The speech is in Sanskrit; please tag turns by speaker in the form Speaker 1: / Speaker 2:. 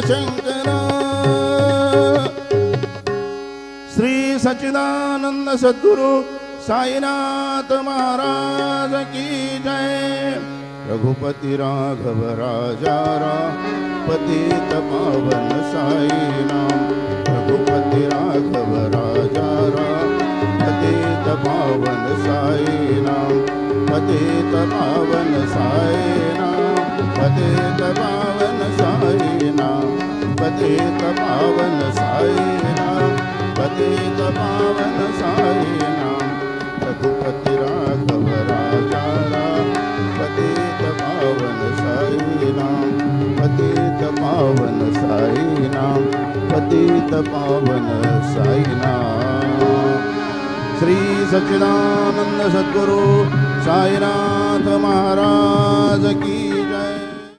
Speaker 1: शंकरा। श्री सच्चिदानंद सद्गुरु साईनाथ महाराज की जय। रघुपति राघव राजा पतित पावन साई नाम। रघुपति राघव राजा पतित पावन साई नाम। पतित पावन साई नाम। पतित पावन साई नाम। पतित पावन साई नाम। पतित पावन साई नाम। रघुपति राघव राजा पतित पावन साई नाम। पतित पावन साई नाम। पतित पावन साई नाम। श्री सच्चिदानंद सद्गुरु साईनाथ महाराज की